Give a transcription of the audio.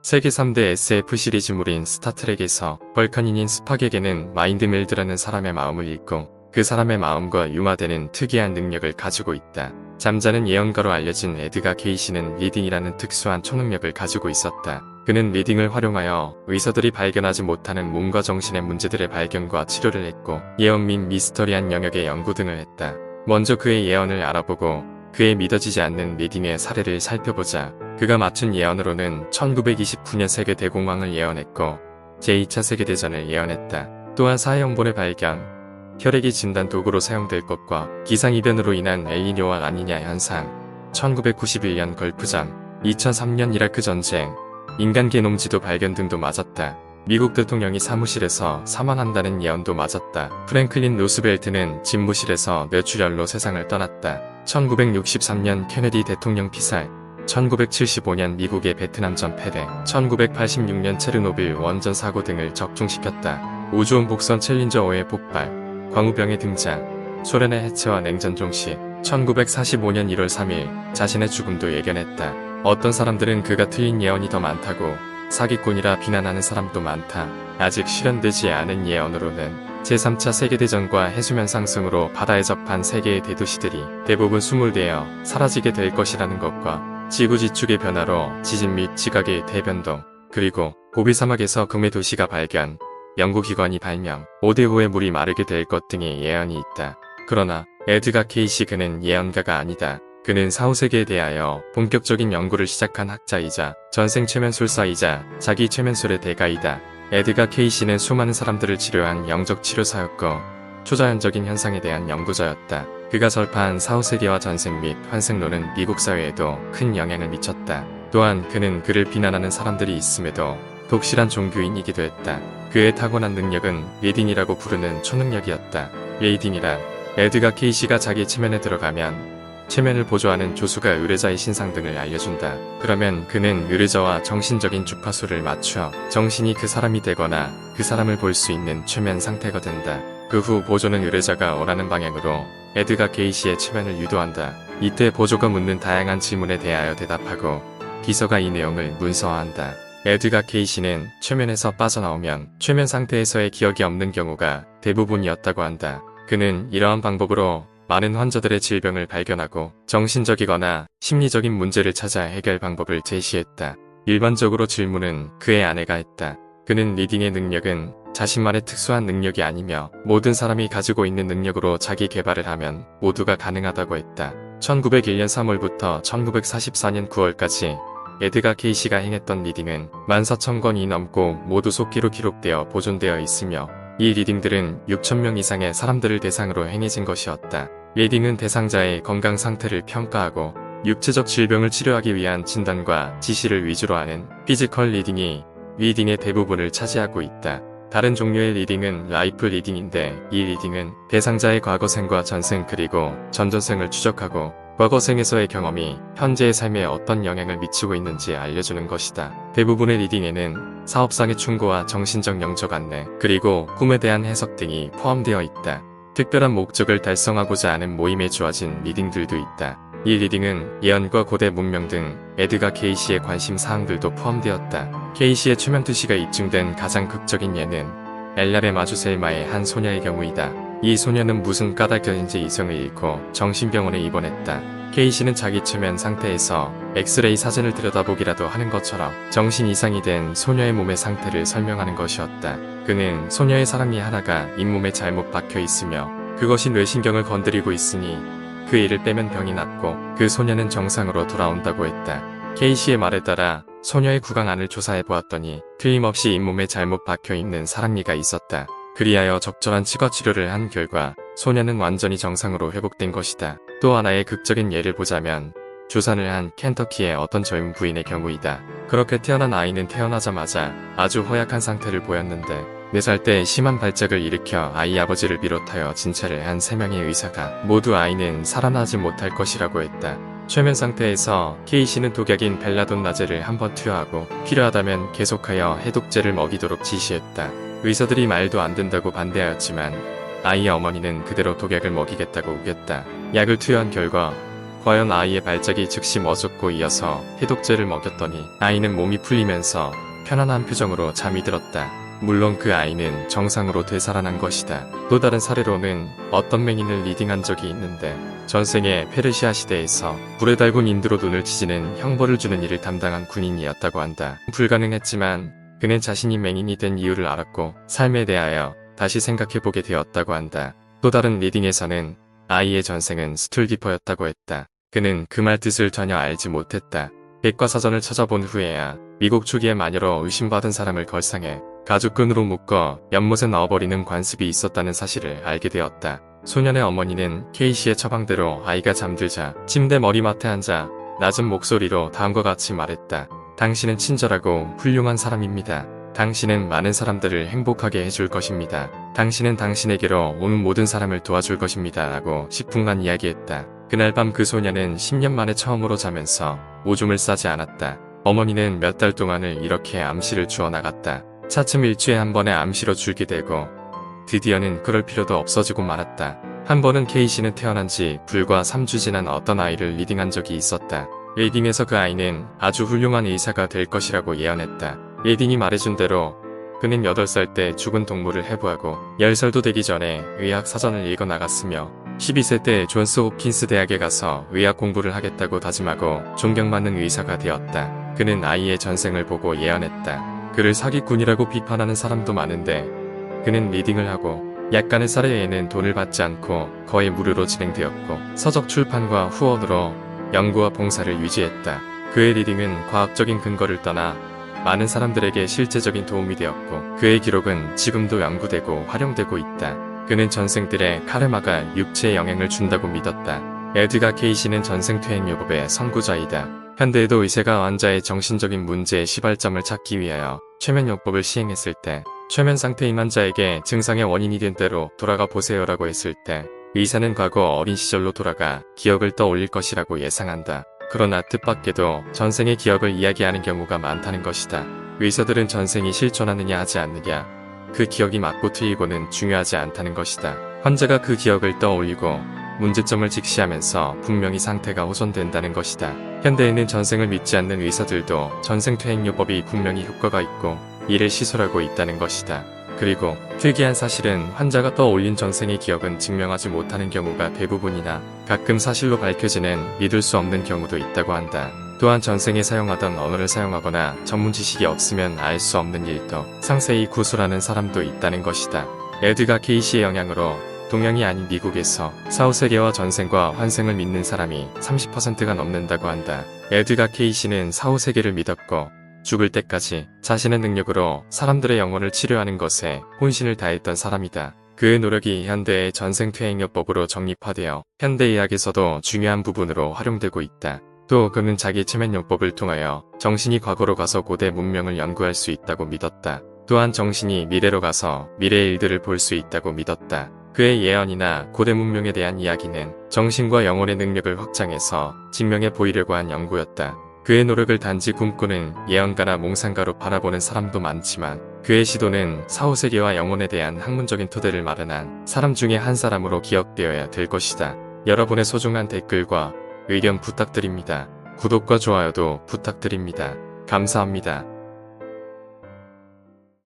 세계 3대 SF 시리즈물인 스타트rek에서 벌칸인인 스팍에게는 마인드멜드라는 사람의 마음을 읽고 그 사람의 마음과 융화되는 특이한 능력을 가지고 있다. 잠자는 예언가로 알려진 에드가 케이시는 리딩이라는 특수한 초능력을 가지고 있었다. 그는 리딩을 활용하여 의사들이 발견하지 못하는 몸과 정신의 문제들의 발견과 치료를 했고 예언 및 미스터리한 영역의 연구 등을 했다. 먼저 그의 예언을 알아보고 그의 믿어지지 않는 리딩의 사례를 살펴보자. 그가 맞춘 예언으로는 1929년 세계 대공황을 예언했고 제2차 세계대전을 예언했다. 또한 사해영본의 발견, 혈액이 진단 도구로 사용될 것과 기상이변으로 인한 엘니뇨와 라니냐 현상, 1991년 걸프전, 2003년 이라크 전쟁, 인간 게놈 지도 발견 등도 맞았다. 미국 대통령이 사무실에서 사망한다는 예언도 맞았다. 프랭클린 루스벨트는 집무실에서 뇌출혈로 세상을 떠났다. 1963년 케네디 대통령 피살, 1975년 미국의 베트남전 패배, 1986년 체르노빌 원전 사고 등을 적중시켰다. 우주온 복선 챌린저 5의 폭발, 광우병의 등장, 소련의 해체와 냉전 종식, 1945년 1월 3일 자신의 죽음도 예견했다. 어떤 사람들은 그가 틀린 예언이 더 많다고 사기꾼이라 비난하는 사람도 많다. 아직 실현되지 않은 예언으로는 제3차 세계대전과 해수면 상승으로 바다에 접한 세계의 대도시들이 대부분 수몰되어 사라지게 될 것이라는 것과 지구 지축의 변화로 지진 및 지각의 대변동, 그리고 고비 사막에서 금의 도시가 발견, 연구기관이 발명, 5대 후에 물이 마르게 될 것 등의 예언이 있다. 그러나 에드가 케이시 그는 예언가가 아니다. 그는 사후세계에 대하여 본격적인 연구를 시작한 학자이자 전생 최면술사이자 자기 최면술의 대가이다. 에드가 케이시는 수많은 사람들을 치료한 영적 치료사였고 초자연적인 현상에 대한 연구자였다. 그가 설파한 사후세계와 전생 및 환생론은 미국 사회에도 큰 영향을 미쳤다. 또한 그는 그를 비난하는 사람들이 있음에도 독실한 종교인이기도 했다. 그의 타고난 능력은 리딩이라고 부르는 초능력이었다. 리딩이란 에드가 케이시가 자기 체면에 들어가면 체면을 보조하는 조수가 의뢰자의 신상 등을 알려준다. 그러면 그는 의뢰자와 정신적인 주파수를 맞춰 정신이 그 사람이 되거나 그 사람을 볼 수 있는 최면 상태가 된다. 그 후 보조는 의뢰자가 원하는 방향으로 에드가 케이시의 체면을 유도한다. 이때 보조가 묻는 다양한 질문에 대하여 대답하고 비서가 이 내용을 문서화한다. 에드가 케이시는 최면에서 빠져나오면 최면 상태에서의 기억이 없는 경우가 대부분이었다고 한다. 그는 이러한 방법으로 많은 환자들의 질병을 발견하고 정신적이거나 심리적인 문제를 찾아 해결 방법을 제시했다. 일반적으로 질문은 그의 아내가 했다. 그는 리딩의 능력은 자신만의 특수한 능력이 아니며 모든 사람이 가지고 있는 능력으로 자기 개발을 하면 모두가 가능하다고 했다. 1901년 3월부터 1944년 9월까지 에드가 케이시가 행했던 리딩은 14,000건이 넘고 모두 속기로 기록되어 보존되어 있으며 이 리딩들은 6,000명 이상의 사람들을 대상으로 행해진 것이었다. 리딩은 대상자의 건강 상태를 평가하고 육체적 질병을 치료하기 위한 진단과 지시를 위주로 하는 피지컬 리딩이 리딩의 대부분을 차지하고 있다. 다른 종류의 리딩은 라이프 리딩인데 이 리딩은 대상자의 과거생과 전생 그리고 전전생을 추적하고 과거생에서의 경험이 현재의 삶에 어떤 영향을 미치고 있는지 알려주는 것이다. 대부분의 리딩에는 사업상의 충고와 정신적 영적 안내, 그리고 꿈에 대한 해석 등이 포함되어 있다. 특별한 목적을 달성하고자 하는 모임에 주어진 리딩들도 있다. 이 리딩은 예언과 고대 문명 등 에드가 케이시의 관심 사항들도 포함되었다. 케이시의 최면투시가 입증된 가장 극적인 예는 엘라베 마주셀마의 한 소녀의 경우이다. 이 소녀는 무슨 까닭인지 이성을 잃고 정신병원에 입원했다. 케이시는 자기 최면 상태에서 엑스레이 사진을 들여다보기라도 하는 것처럼 정신 이상이 된 소녀의 몸의 상태를 설명하는 것이었다. 그는 소녀의 사랑니 하나가 잇몸에 잘못 박혀 있으며 그것이 뇌신경을 건드리고 있으니 그 이를 빼면 병이 낫고 그 소녀는 정상으로 돌아온다고 했다. 케이시의 말에 따라 소녀의 구강 안을 조사해 보았더니 틀림없이 잇몸에 잘못 박혀 있는 사랑니가 있었다. 그리하여 적절한 치과 치료를 한 결과 소녀는 완전히 정상으로 회복된 것이다. 또 하나의 극적인 예를 보자면 주산을 한 켄터키의 어떤 젊은 부인의 경우이다. 그렇게 태어난 아이는 태어나자마자 아주 허약한 상태를 보였는데 4살 때 심한 발작을 일으켜 아이 아버지를 비롯하여 진찰을 한 3명의 의사가 모두 아이는 살아나지 못할 것이라고 했다. 최면 상태에서 케이시는 독약인 벨라돈나제를 한번 투여하고 필요하다면 계속하여 해독제를 먹이도록 지시했다. 의사들이 말도 안 된다고 반대하였지만 아이의 어머니는 그대로 독약을 먹이겠다고 우겼다. 약을 투여한 결과 과연 아이의 발작이 즉시 멎었고 이어서 해독제를 먹였더니 아이는 몸이 풀리면서 편안한 표정으로 잠이 들었다. 물론 그 아이는 정상으로 되살아난 것이다. 또 다른 사례로는 어떤 맹인을 리딩한 적이 있는데 전생에 페르시아 시대에서 불에 달군 인두로 눈을 치지는 형벌을 주는 일을 담당한 군인이었다고 한다. 불가능했지만 그는 자신이 맹인이 된 이유를 알았고 삶에 대하여 다시 생각해보게 되었다고 한다. 또 다른 리딩에서는 아이의 전생은 스툴기퍼였다고 했다. 그는 그 말 뜻을 전혀 알지 못했다. 백과사전을 찾아본 후에야 미국 초기에 마녀로 의심받은 사람을 걸상해 가죽끈으로 묶어 연못에 넣어버리는 관습이 있었다는 사실을 알게 되었다. 소년의 어머니는 케이시의 처방대로 아이가 잠들자 침대 머리맡에 앉아 낮은 목소리로 다음과 같이 말했다. 당신은 친절하고 훌륭한 사람입니다. 당신은 많은 사람들을 행복하게 해줄 것입니다. 당신은 당신에게로 오는 모든 사람을 도와줄 것입니다. 라고 10분간 이야기했다. 그날 밤 그 소년은 10년 만에 처음으로 자면서 오줌을 싸지 않았다. 어머니는 몇 달 동안을 이렇게 암시를 주어 나갔다. 차츰 일주일에 한 번의 암시로 줄게 되고 드디어는 그럴 필요도 없어지고 말았다. 한 번은 케이시는 태어난 지 불과 3주 지난 어떤 아이를 리딩한 적이 있었다. 리딩에서 그 아이는 아주 훌륭한 의사가 될 것이라고 예언했다. 리딩이 말해준 대로 그는 8살 때 죽은 동물을 해부하고 10살도 되기 전에 의학 사전을 읽어 나갔으며 12세 때 존스 홉킨스 대학에 가서 의학 공부를 하겠다고 다짐하고 존경받는 의사가 되었다. 그는 아이의 전생을 보고 예언했다. 그를 사기꾼이라고 비판하는 사람도 많은데 그는 리딩을 하고 약간의 사례에는 돈을 받지 않고 거의 무료로 진행되었고 서적 출판과 후원으로 연구와 봉사를 유지했다. 그의 리딩은 과학적인 근거를 떠나 많은 사람들에게 실제적인 도움이 되었고 그의 기록은 지금도 연구되고 활용되고 있다. 그는 전생들의 카르마가 육체에 영향을 준다고 믿었다. 에드가 케이시는 전생퇴행요법의 선구자이다. 현대에도 의사가 환자의 정신적인 문제의 시발점을 찾기 위하여 최면요법을 시행했을 때 최면 상태인 환자에게 증상의 원인이 된 대로 돌아가 보세요라고 했을 때 의사는 과거 어린 시절로 돌아가 기억을 떠올릴 것이라고 예상한다. 그러나 뜻밖에도 전생의 기억을 이야기하는 경우가 많다는 것이다. 의사들은 전생이 실존하느냐 하지 않느냐, 그 기억이 맞고 틀리고는 중요하지 않다는 것이다. 환자가 그 기억을 떠올리고 문제점을 직시하면서 분명히 상태가 호전된다는 것이다. 현대에는 전생을 믿지 않는 의사들도 전생퇴행요법이 분명히 효과가 있고 이를 시술하고 있다는 것이다. 그리고 특이한 사실은 환자가 떠올린 전생의 기억은 증명하지 못하는 경우가 대부분이나 가끔 사실로 밝혀지는 믿을 수 없는 경우도 있다고 한다. 또한 전생에 사용하던 언어를 사용하거나 전문 지식이 없으면 알 수 없는 일도 상세히 구술하는 사람도 있다는 것이다. 에드가 케이시의 영향으로 동양이 아닌 미국에서 사후세계와 전생과 환생을 믿는 사람이 30%가 넘는다고 한다. 에드가 케이시는 사후세계를 믿었고 죽을 때까지 자신의 능력으로 사람들의 영혼을 치료하는 것에 혼신을 다했던 사람이다. 그의 노력이 현대의 전생퇴행요법으로 정립화되어 현대의학에서도 중요한 부분으로 활용되고 있다. 또 그는 자기 최면요법을 통하여 정신이 과거로 가서 고대 문명을 연구할 수 있다고 믿었다. 또한 정신이 미래로 가서 미래의 일들을 볼 수 있다고 믿었다. 그의 예언이나 고대 문명에 대한 이야기는 정신과 영혼의 능력을 확장해서 증명해 보이려고 한 연구였다. 그의 노력을 단지 꿈꾸는 예언가나 몽상가로 바라보는 사람도 많지만 그의 시도는 사후세계와 영혼에 대한 학문적인 토대를 마련한 사람 중에 한 사람으로 기억되어야 될 것이다. 여러분의 소중한 댓글과 의견 부탁드립니다. 구독과 좋아요도 부탁드립니다. 감사합니다.